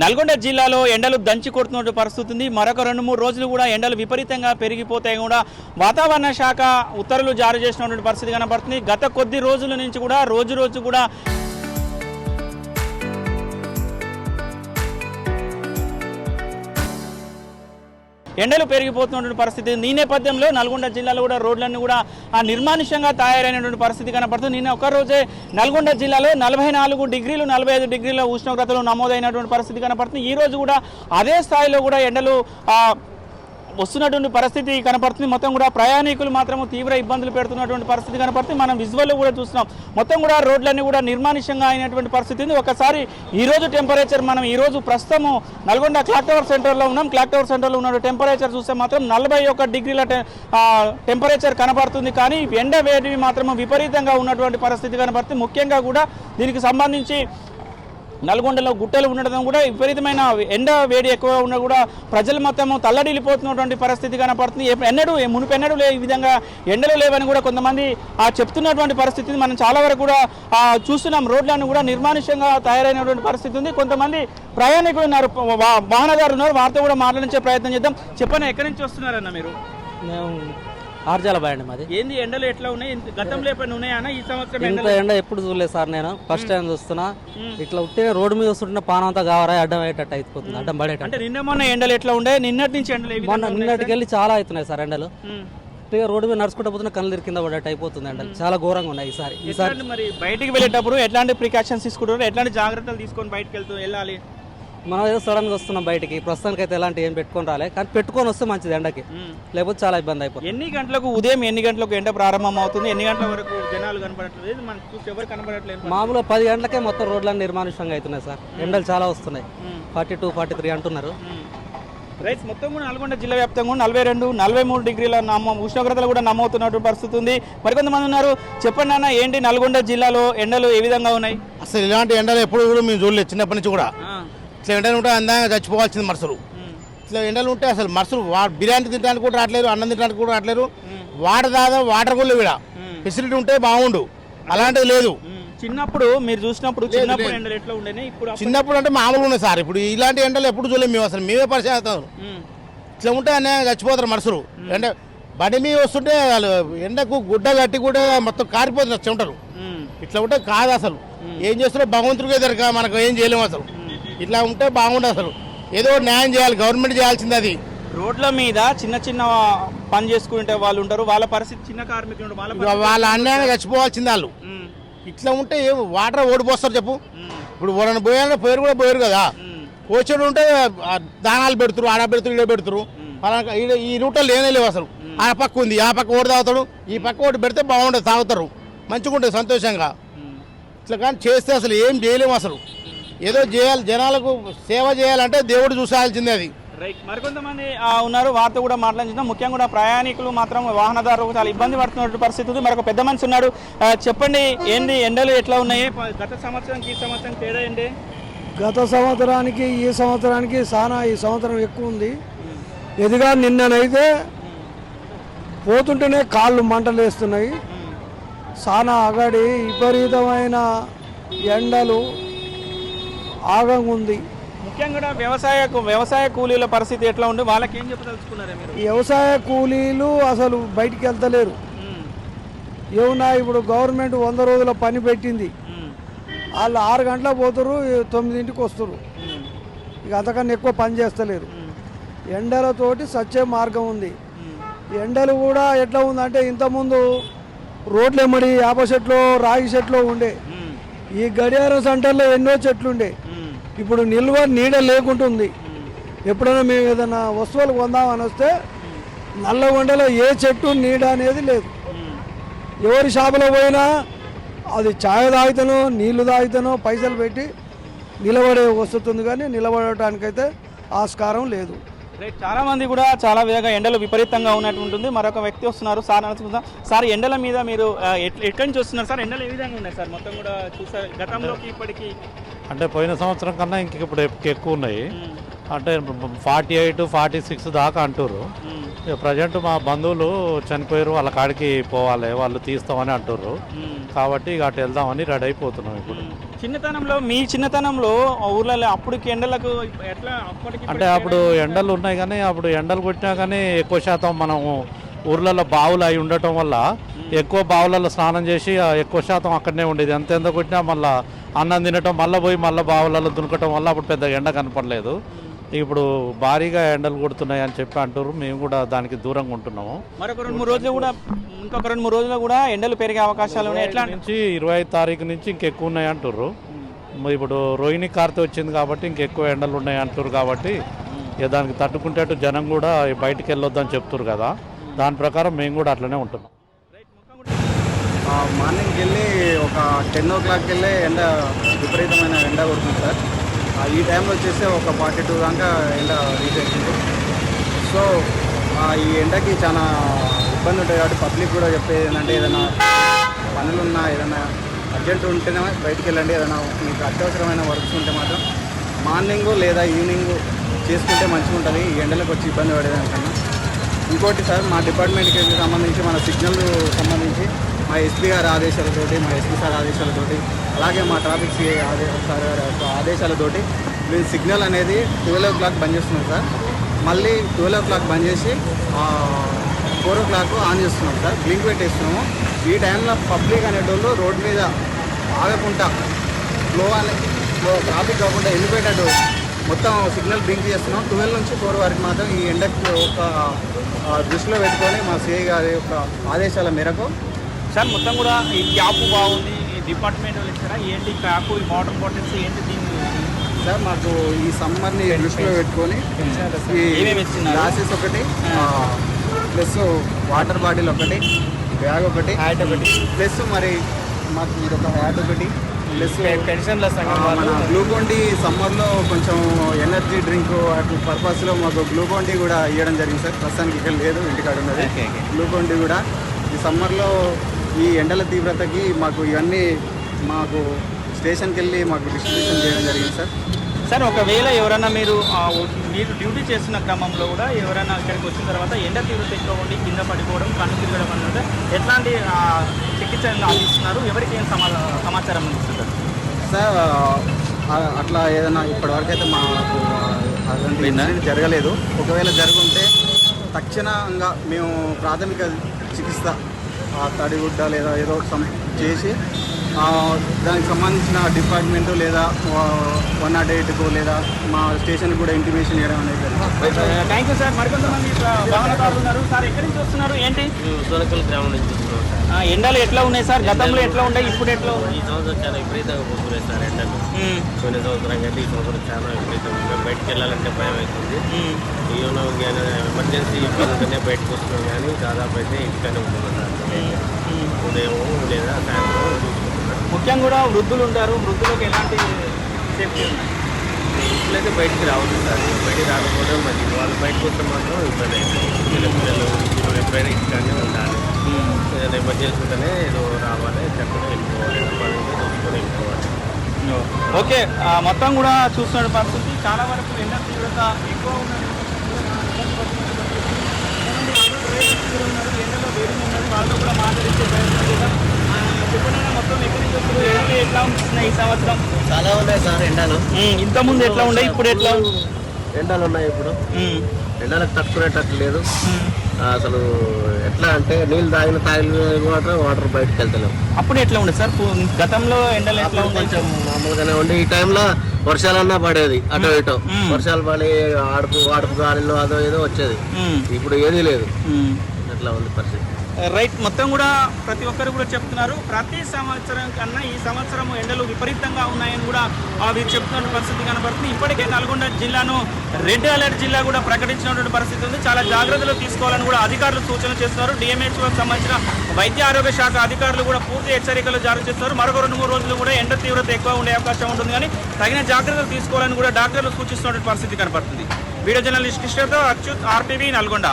నల్గొండ జిల్లాలో ఎండలు దంచి కొడుతున్న పరిస్థితి ఉంది. మరొక 2-3 రోజులు కూడా ఎండలు విపరీతంగా పెరిగిపోతాయి కూడా వాతావరణ శాఖ ఉత్తర్వులు జారీ చేసినటువంటి పరిస్థితి కనబడుతుంది. గత కొద్ది రోజుల నుంచి కూడా రోజు కూడా ఎండలు పెరిగిపోతున్నటువంటి పరిస్థితి. ఈ నేపథ్యంలో నల్గొండ జిల్లాలో కూడా రోడ్లన్నీ కూడా నిర్మానుష్యంగా తయారైనటువంటి పరిస్థితి కనపడుతుంది. నిన్న ఒకరోజే నల్గొండ జిల్లాలో 44 డిగ్రీలు 45 డిగ్రీల ఉష్ణోగ్రతలు నమోదైనటువంటి పరిస్థితి కనపడుతుంది. ఈ రోజు కూడా అదే స్థాయిలో కూడా ఎండలు వస్తున్నటువంటి పరిస్థితి కనపడుతుంది. మొత్తం కూడా ప్రయాణికులు మాత్రం తీవ్ర ఇబ్బందులు పెడుతున్నటువంటి పరిస్థితి కనపడుతుంది. మనం విజువల్లో కూడా చూస్తున్నాం. మొత్తం కూడా రోడ్లన్నీ కూడా నిర్మానుష్యంగా అయినటువంటి పరిస్థితి ఉంది. ఒకసారి ఈరోజు టెంపరేచర్ మనం ఈరోజు ప్రస్తుతము నల్గొండ క్లాక్ టవర్ సెంటర్లో ఉన్నాం. క్లాక్ టవర్ సెంటర్లో ఉన్న టెంపరేచర్ చూస్తే మాత్రం 41 డిగ్రీల టెంపరేచర్ కనబడుతుంది. కానీ ఎండ వేడి మాత్రం విపరీతంగా ఉన్నటువంటి పరిస్థితి కనబడుతుంది. ముఖ్యంగా కూడా దీనికి సంబంధించి నల్గొండలో గుట్టలు ఉండడం కూడా విపరీతమైన ఎండ వేడి ఎక్కువ ఉన్న కూడా ప్రజలు మొత్తం తల్లడిల్లిపోతున్నటువంటి పరిస్థితి కనపడుతుంది. మునుపెన్నడూ ఈ విధంగా ఎండలు లేవని కూడా కొంతమంది చెప్తున్నటువంటి పరిస్థితిని మనం చాలా వరకు కూడా చూస్తున్నాం. రోడ్లను కూడా నిర్మానుష్యంగా తయారైనటువంటి పరిస్థితి ఉంది. కొంతమంది ప్రయాణికులు ఉన్నారు, వాహనదారులు ఉన్నారు, వారితో కూడా మాట్లాడించే ప్రయత్నం చేద్దాం. చెప్పండి, ఎక్కడి నుంచి వస్తున్నారన్న మీరు? ఆర్జాల బాయండి మాది. ఏంది ఎండలు ఎట్లా ఉన్నాయి? గతంలో ఎప్పుడు ఉన్నాయన్నా? ఈ సంవత్సరం ఎండ ఎప్పుడు చూడలేదు సార్. నేను ఫస్ట్ టైం చూస్తున్నా. ఇట్లా ఉంటే రోడ్డు మీద వస్తుంటే పానం అంతా కావరా అడ్డం అయ్యేటట్టు అయిపోతుంది, అడ్డం పడేట. అంటే నిన్న మొన్న ఎండలు ఎట్లా ఉండే? నిన్నటి నుంచి ఎండలు నిన్నటికి వెళ్ళి చాలా అవుతున్నాయి సార్ ఎండలు. రోడ్డు మీద నడుచుకుంటూ పోతున్నా కళ్ళు కింద పడేట అయిపోతుంది ఎండలు. చాలా ఘోరంగా ఉన్నాయి ఈసారి. మరి బయటికి వెళ్ళేటప్పుడు ఎట్లాంటి ప్రికాషన్స్ తీసుకుంటారు? ఎట్లాంటి జాగ్రత్తలు తీసుకొని బయటకు వెళ్ళాలి? మనం ఏదో సడన్ గా వస్తున్నాం బయటికి. ప్రస్తుతానికి అయితే ఎలాంటి ఏం పెట్టుకొని రాలే, కానీ పెట్టుకొని వస్తే మంచిది ఎండకి, లేకపోతే చాలా ఇబ్బంది అయిపోతుంది. ఎన్ని గంటలకు ఉదయం ఎన్ని గంటలకు ఎండ ప్రారంభం అవుతుంది? ఎన్ని గంటల వరకు జనాలు కనబడట్లేదు? మనకు చూసి ఎవరు కనబడట్లేదు. మామూలుగా 10 గంటలకే మొత్తం రోడ్లన్నీ నిర్మానుష్యంగా అవుతున్నాయి సార్. ఎండలు చాలా వస్తున్నాయి. 42, 43 అంటున్నారు. రైట్, మొత్తం కూడా నల్గొండ జిల్లా వ్యాప్తంగా 42, 43 డిగ్రీల ఉష్ణోగ్రతలు కూడా నమోతున్నటువంటి పరిస్థితి ఉంది. మరికొంతమంది ఉన్నారు. చెప్పండి అన్న, ఏంటి నల్గొండ జిల్లాలో ఎండలు ఏ విధంగా ఉన్నాయి? అసలు ఇలాంటి ఎండలు ఎప్పుడు కూడా మేము చూడలేదు చిన్నప్పటి నుంచి కూడా. ఇట్లా ఎండలు ఉంటే అందంగా చచ్చిపోవాల్సింది మనుషులు. ఇట్లా ఎండలు ఉంటే అసలు మనుషులు బిర్యానీ తినడానికి కూడా రావట్లేరు, అన్నం తినడానికి కూడా రావట్లేరు. వాటర్ కూడా వీడ ఫెసిలిటీ ఉంటే బాగుండు, అలాంటిది లేదు. చిన్నప్పుడు మీరు చూసినప్పుడు ఎండలు ఎట్లా ఉండేది? చిన్నప్పుడు అంటే మామూలుగా ఉన్నాయి సార్. ఇప్పుడు ఇలాంటి ఎండలు ఎప్పుడు చూడలేము మేము. అసలు మేమే పరిచయం అవుతాం. ఇట్లా ఉంటే అన్యాయంగా చచ్చిపోతారు మనుషులు. అంటే బండి మీద వస్తుంటే వాళ్ళు ఎండకు గుడ్డ కట్టి కూడా మొత్తం కారిపోతున్నారు చెమటలు. ఇట్లా ఉంటే కాదు అసలు. ఏం చేస్తారో భగవంతుడికి ఎదురుగా మనకు ఏం చేయలేము అసలు. ఇట్లా ఉంటే బాగుండదు అసలు. ఏదో న్యాయం చేయాలి, గవర్నమెంట్ చేయాల్సింది. అది రోడ్ల మీద చిన్న పని చేసుకుంటే వాళ్ళు ఉంటారు, వాళ్ళ పరిస్థితి చిన్న కార్మికులు వాళ్ళ అన్యాయంగా చచ్చిపోవాల్సింది వాళ్ళు. ఇట్లా ఉంటే వాటర్ ఓడిపోస్తారు చెప్పు. ఇప్పుడు వాళ్ళని పోయాలని పోయారు కూడా పోయారు కదా. పోచేడు ఉంటే దానాలు పెడుతురు, ఆడ పెడుతురు, ఈడ పెడుతురు. ఈ రూట్లో లేనే లేవు అసలు. ఆ పక్క ఉంది, ఆ పక్క ఓడి తాగుతాడు, ఈ పక్క ఓడి పెడితే బాగుంటుంది, తాగుతారు, మంచిగా ఉంటుంది సంతోషంగా. ఇట్లా కానీ చేస్తే అసలు ఏం చేయలేము అసలు. ఏదో చేయాలి, జనాలకు సేవ చేయాలంటే దేవుడు చూసాల్సిందే అది. రైట్, మరికొంతమంది ఉన్నారు, వారితో కూడా మాట్లాడించాం. ముఖ్యంగా కూడా ప్రయాణికులు మాత్రం వాహనదారులకు చాలా ఇబ్బంది పడుతున్న పరిస్థితి ఉంది. మరొక పెద్ద మనిషి ఉన్నాడు. చెప్పండి, ఏంటి ఎండలు ఎట్లా ఉన్నాయి? గత సంవత్సరానికి ఈ సంవత్సరం తేడా ఏంటి? గత సంవత్సరానికి ఈ సంవత్సరానికి చాలా ఈ సంవత్సరం ఎక్కువ ఉంది. ఎదిగా నిన్ననైతే పోతుంటేనే కాళ్ళు మంటలు వేస్తున్నాయి. చాలా అగడి విపరీతమైన ఎండలు ఆగంగా ఉంది. ముఖ్యంగా వ్యవసాయ కూలీల పరిస్థితి ఎట్లా ఉంది? వాళ్ళకి ఏం చెప్పదలుచుకున్నారా మీరు? వ్యవసాయ కూలీలు అసలు బయటికి వెళ్తలేరు. ఏమన్నా ఇప్పుడు గవర్నమెంట్ 100 రోజుల పని పెట్టింది. వాళ్ళు 6 గంటలకు పోతారు, 9ంటికి వస్తారు. ఇక అంతకన్నా ఎక్కువ పని చేస్తలేరు. ఎండలతోటి సచ్చే మార్గం ఉంది. ఎండలు కూడా ఎట్లా ఉందంటే ఇంతకుముందు రోడ్లు ఎమ్మడి యాప చెట్లు, రాగి చెట్లు ఉండే. ఈ గడియారం సెంటర్లో ఎన్నో చెట్లు ఉండే. ఇప్పుడు నిల్వ నీడ లేకుంటుంది. ఎప్పుడైనా మేము ఏదైనా వస్తువులు కొందామని వస్తే నల్లగొండలో ఏ చెట్టు నీడ అనేది లేదు. ఎవరి షాపులో పోయినా అది ఛాయ్ తాగితేనో నీళ్లు తాగితేనో పైసలు పెట్టి నిలబడే వస్తుంది, కానీ నిలబడటానికైతే ఆస్కారం లేదు. చాలా మంది కూడా చాలా విధంగా ఎండలు విపరీతంగా ఉన్నట్టుంటుంది. మరొక వ్యక్తి వస్తున్నారు. సార్ అనుకుందాం. సార్, ఎండల మీద మీరు ఎక్కడి నుంచి వస్తున్నారు సార్? ఎండలు ఏ విధంగా ఉన్నాయి సార్? మొత్తం కూడా చూసారు గతంలోకి ఇప్పటికి? అంటే పోయిన సంవత్సరం కన్నా ఇంక ఇప్పుడు ఎక్కువ ఉన్నాయి. అంటే 48, 46 దాకా అంటారు. ప్రజెంట్ మా బంధువులు చనిపోయారు, వాళ్ళ కాడికి పోవాలి, వాళ్ళు తీస్తామని అంటారు. కాబట్టి ఇక అటు వెళ్దామని రెడీ అయిపోతున్నాం ఇప్పుడు. చిన్నతనంలో మీ చిన్నతనంలో ఊర్లలో అప్పటికి ఎండలకు ఎట్లా అప్పటికి అంటే అప్పుడు ఎండలు ఉన్నాయి కానీ అప్పుడు ఎండలు కొట్టినా కానీ ఎక్కువ శాతం మనం ఊర్లలో బావులు అయి ఉండటం వల్ల ఎక్కువ బావులలో స్నానం చేసి ఎక్కువ శాతం అక్కడనే ఉండేది. ఎంత కొట్టినా మళ్ళీ అన్నం తినటం మళ్ళీ పోయి మళ్ళీ బావులలో దునకటం వల్ల అప్పుడు పెద్ద ఎండ కనపడలేదు. ఇప్పుడు భారీగా ఎండలు కొడుతున్నాయి అని చెప్పి అంటారు. మేము కూడా దానికి దూరంగా ఉంటున్నాము. మరొక 2-3 రోజులు కూడా ఇంకొక 2-3 రోజులు కూడా ఎండలు పెరిగే అవకాశాలు ఉన్నాయి. ఎట్లా నుంచి 25 తారీఖు నుంచి ఇంకెక్కువ ఉన్నాయి అంటారు. ఇప్పుడు రోహిణి కార్తె వచ్చింది కాబట్టి ఇంకెక్కువ ఎండలు ఉన్నాయి అంటారు. కాబట్టి ఇక దానికి తట్టుకుంటేట్టు జనం కూడా బయటికి వెళ్ళొద్దని చెప్తారు కదా, దాని ప్రకారం మేము కూడా అట్లనే ఉంటున్నాం. మార్నింగ్కి వెళ్ళి ఒక 10 o'clockకి వెళ్ళి ఎండ విపరీతమైన ఎండ కొడుతుంది సార్. ఈ టైంలో వచ్చేసి ఒక 42 దాకా ఎండ రీచ్ అవుతుంది. సో ఈ ఎండకి చాలా ఇబ్బంది ఉంటుంది కాబట్టి పబ్లిక్ కూడా చెప్పేది ఏంటంటే ఏదైనా పనులున్నా ఏదైనా అర్జెంట్ ఉంటేనే బయటికి వెళ్ళండి. ఏదైనా మీకు అత్యవసరమైన వర్క్స్ ఉంటే మాత్రం మార్నింగ్ లేదా ఈవినింగ్ చేసుకుంటే మంచిగా ఉంటుంది, ఈ ఎండలకు వచ్చి ఇబ్బంది పడేదానికన్నా. ఇంకోటి సార్, మా డిపార్ట్మెంట్కి సంబంధించి మన సిగ్నల్ సంబంధించి మా ఎస్పీ గారి ఆదేశాలతోటి, మా ఎస్పీ సార్ ఆదేశాలతోటి, అలాగే మా ట్రాఫిక్ సిఐ సార్ ఆదేశాలతోటి మేము సిగ్నల్ అనేది 12 o'clock బంద్ చేస్తున్నాం సార్. మళ్ళీ 12 o'clock బంద్ చేసి 4 o'clock ఆన్ చేస్తున్నాం సార్, బ్లింక్ పెట్టేస్తున్నాము. ఈ టైంలో పబ్లిక్ అనేటోళ్ళు రోడ్ మీద ఆగకుండా ఫ్లో ట్రాఫిక్ కాకుండా వెళ్ళిపోయేటట్టు మొత్తం సిగ్నల్ బ్లింక్ చేస్తున్నాం. 12 నుంచి 4 వరకు మాత్రం ఈ ఎండకు ఒక దృష్టిలో పెట్టుకొని మా సిఐ గారి యొక్క ఆదేశాల మేరకు సార్ మొత్తం కూడా ఈ క్యాప్ బాగుంది, ఈ డిపార్ట్మెంట్ వాళ్ళు ఇచ్చారా ఏంటి క్యాప్, ఈ వాటర్ బాటిల్స్ ఏంటి దీన్ని సార్ మాకు ఈ సమ్మర్ని దృష్టిలో పెట్టుకొని ఈ గ్లాసెస్ ఒకటి ప్లస్ వాటర్ బాటిల్ ఒకటి, బ్యాగ్ ఒకటి, హ్యాట్ ఒకటి, ప్లస్ మరి మాకు ఇదొక హ్యాట్ ఒకటి, ప్లస్ పెన్షన్ల మన గ్లూకోన్ డి సమ్మర్లో కొంచెం ఎనర్జీ డ్రింక్ అటు పర్పస్లో మాకు గ్లూకోన్ డి కూడా ఇవ్వడం జరిగింది సార్. ప్రస్తుతానికి ఇక్కడ లేదు, ఇంటికాడ ఉన్నది గ్లూకోన్ డి కూడా. ఈ సమ్మర్లో ఈ ఎండల తీవ్రతకి మాకు ఇవన్నీ మాకు స్టేషన్కి వెళ్ళి మాకు డిస్ట్రిబ్యూషన్ చేయడం జరిగింది సార్. సార్ ఒకవేళ ఎవరైనా మీరు డ్యూటీ చేస్తున్న క్రమంలో కూడా ఎవరైనా ఇక్కడికి వచ్చిన తర్వాత ఎండ తీవ్రత ఎక్కువ ఉండి కింద పడిపోవడం, కన్ను తిరగడం అన్నది ఎట్లాంటి చికిత్సలు అందిస్తున్నారు, ఎవరికి ఏం సమాచారం అందిస్తున్నారు సార్? అట్లా ఏదైనా ఇప్పటివరకు అయితే మాకు అటువంటి ఇన్సిడెంట్ జరగలేదు. ఒకవేళ జరుగుంటే తక్షణంగా మేము ప్రాథమిక చికిత్స తడిగుడ్డ లేదా ఏదో చేసి దానికి సంబంధించిన డిపార్ట్మెంట్ లేదా 108కు లేదా మా స్టేషన్కి కూడా ఇంటిమేషన్ చేయడం అనేది. Thank you sir. మరికొంతమంది వాహనదారులు ఉన్నారు సార్. ఎక్కడి నుంచి వస్తున్నారు ఏంటి? సోనకల్ గ్రామం నుంచి వస్తున్నాం సార్. ఎండలు ఎట్లా ఉన్నాయి సార్? గతంలో ఎట్లా ఉన్నాయి, ఇప్పుడు ఎట్లా ఉన్నాయి? ఈ సంవత్సరం చాలా విపరీతంగా పోతున్నాయి సార్ ఎండలు. పోయిన సంవత్సరం కంటే ఈ సంవత్సరం చాలా విపరీతంగా. మేము బయటకు వెళ్ళాలంటే భయం అవుతుంది. ఏమైనా ఎమర్జెన్సీ ఇబ్బందితోనే బయటకు వస్తున్నాం కానీ దాదాపు అయితే ఇంటికనే ఉంటున్నాం సార్. ఉదయం లేదా సాయంత్రం చూసుకుంటున్నాం. ముఖ్యంగా కూడా వృద్ధులు ఉంటారు, వృద్ధులకు ఎలాంటి సేఫ్టీ ఉన్నాయి? ఇంట్లోకి బయటికి రావద్దు సార్. బయటికి రాకపోవడం మంచిది. వాళ్ళు బయటకు వస్తే మాత్రం ఇబ్బంది అవుతుంది. పిల్లలు ఎప్పుడైనా ఇంటికానే ఉండాలి. ఏదైనా ఎమర్జెన్సీ ఉంటేనే ఏదో రావాలి, చక్కగా వెళ్ళిపోవాలి, చూసుకొని వెళ్ళిపోవాలి. ఓకే, మొత్తం కూడా చూస్తున్న పరిస్థితి చాలా వరకు ఎండ తీవ్రత ఎక్కువ ఉన్నది. ఎండలో వేడి ఉన్నది, వాళ్ళతో కూడా మాట్లాడించే ప్రయత్నం చేద్దాం. చెప్పండి మొత్తం ఎక్కడి నుంచి వస్తుంది, ఎండలు ఎట్లా ఉంటున్నాయి ఈ సంవత్సరం? చాలా ఉన్నాయి సార్ ఎండలు. ఇంతకుముందు ఎట్లా ఉండే, ఇప్పుడు ఎట్లా? ఎండలు ఉన్నాయి ఇప్పుడు. ఎండలకు తట్టుకునేటట్టు లేదు అసలు. ఎట్లా అంటే నీళ్ళు తాగిన వాటర్ బయటకు వెళ్తలేము. అప్పుడు ఎట్లా ఉండే సార్ గతంలో ఎండలు ఎట్లా ఉండే? కొంచెం మామూలుగానే ఉండి ఈ టైంలో వర్షాలన్నా పడేది అటో ఇటో. వర్షాలు పడి వాడుపు గాలిలో అదో ఏదో వచ్చేది. ఇప్పుడు ఏదీ లేదు. అట్లా ఉంది పరిస్థితి. రైట్, మొత్తం కూడా ప్రతి ఒక్కరు కూడా చెప్తున్నారు ప్రతి సంవత్సరం కన్నా ఈ సంవత్సరం ఎండలు విపరీతంగా ఉన్నాయని కూడా వీరు చెప్తున్న పరిస్థితి కనబడుతుంది. ఇప్పటికే నల్గొండ జిల్లాను రెడ్ అలర్ట్ జిల్లా కూడా ప్రకటించినటువంటి పరిస్థితి ఉంది. చాలా జాగ్రత్తలు తీసుకోవాలని కూడా అధికారులు సూచన చేస్తున్నారు. డిఎంహెచ్ఓకి సంబంధించిన వైద్య ఆరోగ్య శాఖ అధికారులు కూడా పూర్తి హెచ్చరికలు జారీ చేస్తున్నారు. మరొక 2-3 రోజులు కూడా ఎండ తీవ్రత ఎక్కువ ఉండే అవకాశం ఉంటుంది, కానీ తగిన జాగ్రత్తలు తీసుకోవాలని కూడా డాక్టర్లు సూచిస్తున్నటువంటి పరిస్థితి కనబడుతుంది. వీడియో జర్నలిస్ట్ కృష్ణతో అచ్యుత్, RTV నల్గొండ.